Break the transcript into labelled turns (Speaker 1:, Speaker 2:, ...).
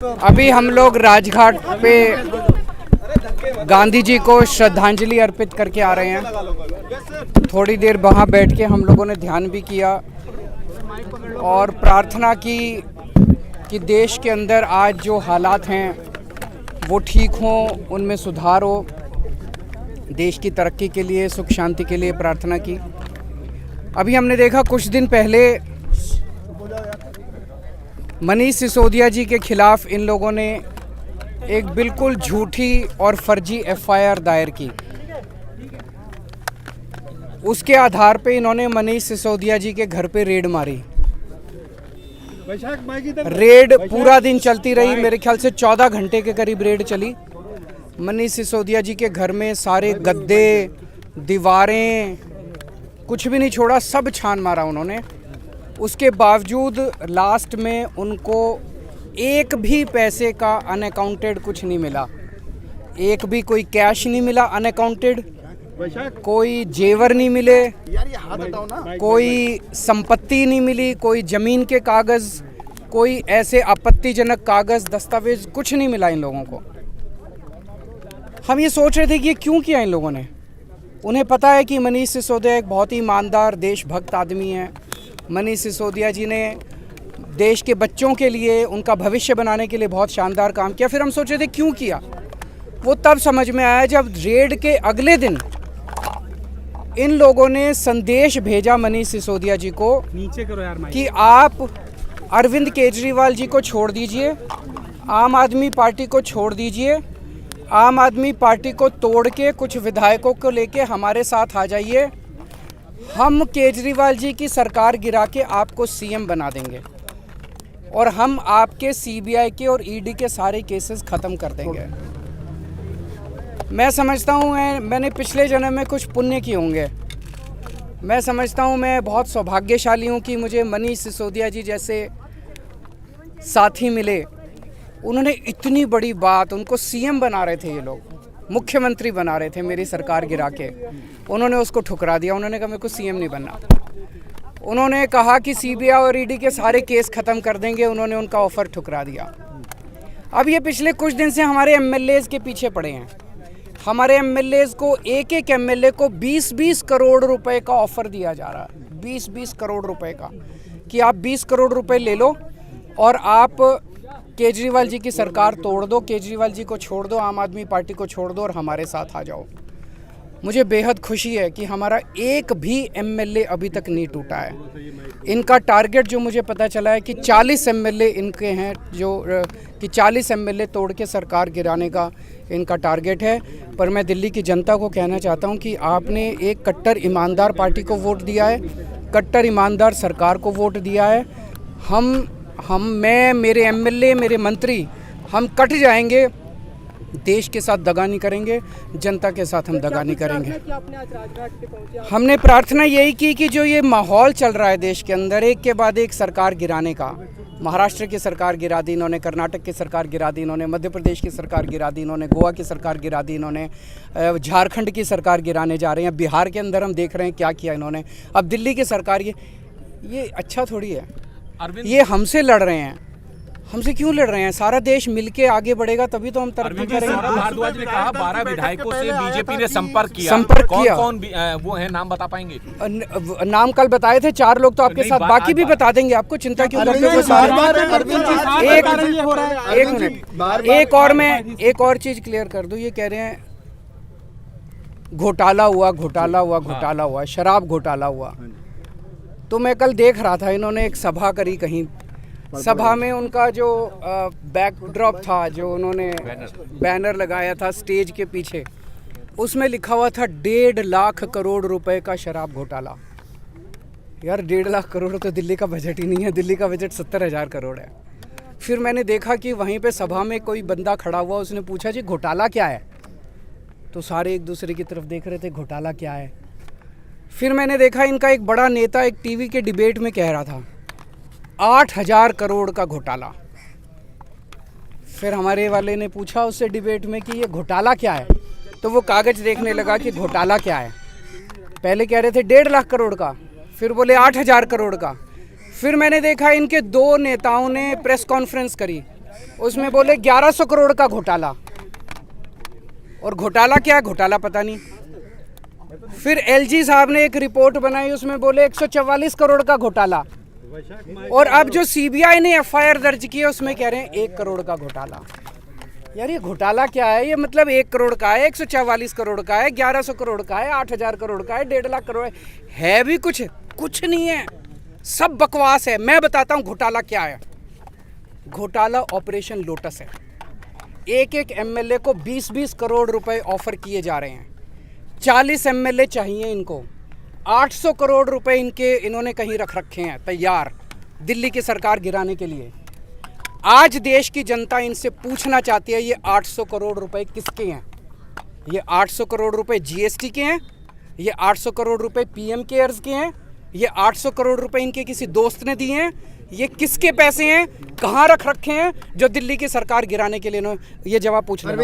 Speaker 1: अभी हम लोग राजघाट पे गांधी जी को श्रद्धांजलि अर्पित करके आ रहे हैं। थोड़ी देर वहाँ बैठ के हम लोगों ने ध्यान भी किया और प्रार्थना की कि देश के अंदर आज जो हालात हैं वो ठीक हों, उनमें सुधार हो। देश की तरक्की के लिए, सुख शांति के लिए प्रार्थना की। अभी हमने देखा कुछ दिन पहले मनीष सिसोदिया जी के खिलाफ इन लोगों ने एक बिल्कुल झूठी और फर्जी एफआईआर दायर की। उसके आधार पे इन्होंने मनीष सिसोदिया जी के घर पे रेड मारी। रेड पूरा दिन चलती रही, मेरे ख्याल से 14 घंटे के करीब रेड चली। मनीष सिसोदिया जी के घर में सारे गद्दे, दीवारें, कुछ भी नहीं छोड़ा, सब छान मारा उन्होंने। उसके बावजूद लास्ट में उनको एक भी पैसे का अनअकाउंटेड कुछ नहीं मिला। एक भी कोई कैश नहीं मिला अनअकाउंटेड, कोई जेवर नहीं मिले, कोई संपत्ति नहीं मिली, कोई ज़मीन के कागज़, कोई ऐसे आपत्तिजनक कागज़, दस्तावेज कुछ नहीं मिला इन लोगों को। हम ये सोच रहे थे कि ये क्यों किया इन लोगों ने। उन्हें पता है कि मनीष सिसोदिया एक बहुत ही ईमानदार, देशभक्त आदमी है। मनीष सिसोदिया जी ने देश के बच्चों के लिए, उनका भविष्य बनाने के लिए बहुत शानदार काम किया। फिर हम सोच रहे थे क्यों किया। वो तब समझ में आया जब रेड के अगले दिन इन लोगों ने संदेश भेजा मनीष सिसोदिया जी को, नीचे करो यार कि आप अरविंद केजरीवाल जी को छोड़ दीजिए, आम आदमी पार्टी को छोड़ दीजिए, आम आदमी पार्टी को तोड़ के कुछ विधायकों को लेके हमारे साथ आ जाइए। हम केजरीवाल जी की सरकार गिरा के आपको सीएम बना देंगे और हम आपके सीबीआई के और ईडी के सारे केसेस ख़त्म कर देंगे। मैं समझता हूँ मैंने पिछले जन्म में कुछ पुण्य किए होंगे। मैं समझता हूँ मैं बहुत सौभाग्यशाली हूँ कि मुझे मनीष सिसोदिया जी जैसे साथी मिले। उन्होंने इतनी बड़ी बात, उनको सीएम बना रहे थे ये लोग, मुख्यमंत्री बना रहे थे मेरी सरकार गिरा के, उन्होंने उसको ठुकरा दिया। उन्होंने कहा मेरे को सीएम नहीं बनना। उन्होंने कहा कि सीबीआई और ईडी के सारे केस ख़त्म कर देंगे, उन्होंने उनका ऑफ़र ठुकरा दिया। अब ये पिछले कुछ दिन से हमारे एमएलएज़ के पीछे पड़े हैं। हमारे एमएलएज़ को एक एक एमएलए को 20-20 करोड़ रुपए का ऑफ़र दिया जा रहा है। 20-20 करोड़ रुपए का, कि आप 20 करोड़ रुपए ले लो और आप केजरीवाल जी की सरकार तोड़ दो, केजरीवाल जी को छोड़ दो, आम आदमी पार्टी को छोड़ दो और हमारे साथ आ जाओ। मुझे बेहद खुशी है कि हमारा एक भी एमएलए अभी तक नहीं टूटा है। इनका टारगेट जो मुझे पता चला है कि 40 एमएलए इनके हैं, जो कि 40 एमएलए तोड़ के सरकार गिराने का इनका टारगेट है। पर मैं दिल्ली की जनता को कहना चाहता हूं कि आपने एक कट्टर ईमानदार पार्टी को वोट दिया है, कट्टर ईमानदार सरकार को वोट दिया है। मैं, मेरे एमएलए, मेरे मंत्री, हम कट जाएंगे, देश के साथ दगा नहीं करेंगे, जनता के साथ हम दगा नहीं करेंगे। हमने प्रार्थना यही की कि जो ये माहौल चल रहा है देश के अंदर, एक के बाद एक सरकार गिराने का, महाराष्ट्र की सरकार गिरा दी इन्होंने, कर्नाटक की सरकार गिरा दी इन्होंने, मध्य प्रदेश की सरकार गिरा दी इन्होंने, गोवा की सरकार गिरा दी इन्होंने, झारखंड की सरकार गिराने जा रहे हैं, बिहार के अंदर हम देख रहे हैं क्या किया इन्होंने, अब दिल्ली की सरकार। ये अच्छा थोड़ी है। ये हमसे लड़ रहे हैं। हमसे क्यों लड़ रहे हैं? सारा देश मिलके आगे बढ़ेगा तभी तो हम तरक्की करेंगे।
Speaker 2: भारद्वाज ने कहा 12 विधायकों से बीजेपी ने संपर्क किया। कौन वो है, नाम बता पाएंगे?
Speaker 1: नाम कल बताए थे 4 लोग, तो आपके साथ बाकी भी बता देंगे। आपको चिंता क्यों करते हो? एक मिनट, एक और चीज क्लियर कर दूं। ये कह रहे हैं घोटाला हुआ, शराब घोटाला हुआ। तो मैं कल देख रहा था, इन्होंने एक सभा करी कहीं, सभा में उनका जो बैकड्रॉप था, जो उन्होंने बैनर लगाया था स्टेज के पीछे, उसमें लिखा हुआ था 1.5 लाख करोड़ रुपए का शराब घोटाला। यार 1.5 लाख करोड़ तो दिल्ली का बजट ही नहीं है। दिल्ली का बजट 70,000 करोड़ है। फिर मैंने देखा कि वहीं पे सभा में कोई बंदा खड़ा हुआ, उसने पूछा जी घोटाला क्या है? तो सारे एक दूसरे की तरफ देख रहे थे, घोटाला क्या है। फिर मैंने देखा इनका एक बड़ा नेता एक टीवी के डिबेट में कह रहा था 8,000 करोड़ का घोटाला। फिर हमारे वाले ने पूछा उससे डिबेट में कि ये घोटाला क्या है, तो वो कागज़ देखने लगा कि घोटाला क्या है। पहले कह रहे थे 1.5 लाख करोड़ का, फिर बोले 8,000 करोड़ का। फिर मैंने देखा इनके 2 नेताओं ने प्रेस कॉन्फ्रेंस करी उसमें बोले 1100 करोड़ का घोटाला, और घोटाला क्या है, घोटाला पता नहीं। फिर एलजी साहब ने एक रिपोर्ट बनाई, उसमें बोले 144 करोड़ का घोटाला, और अब जो सीबीआई ने एफआईआर दर्ज की है उसमें कह रहे हैं 1 करोड़ का घोटाला। यार ये घोटाला क्या है? ये मतलब 1 करोड़ का है, 144 करोड़ का है, 1100 करोड़ का है, 8000 करोड़ का है, 1.5 लाख करोड़ है भी कुछ नहीं है, सब बकवास है। मैं बताता हूँ घोटाला क्या है। घोटाला ऑपरेशन लोटस है। एक एमएलए को 20-20 करोड़ रुपए ऑफर किए जा रहे हैं। 40 एमएलए चाहिए इनको, 800 करोड़ रुपए इन्होंने कहीं रख रखे हैं तैयार दिल्ली की सरकार गिराने के लिए। आज देश की जनता इनसे पूछना चाहती है, ये 800 करोड़ रुपए किसके हैं? ये 800 करोड़ रुपए जीएसटी के हैं? ये 800 करोड़ रुपए पीएम केयर्स के हैं? ये 800 करोड़ रुपए इनके किसी दोस्त ने दिए हैं? ये किसके पैसे हैं, कहाँ रख रखे हैं, जो दिल्ली की सरकार गिराने के लिए ये जवाब पूछना है।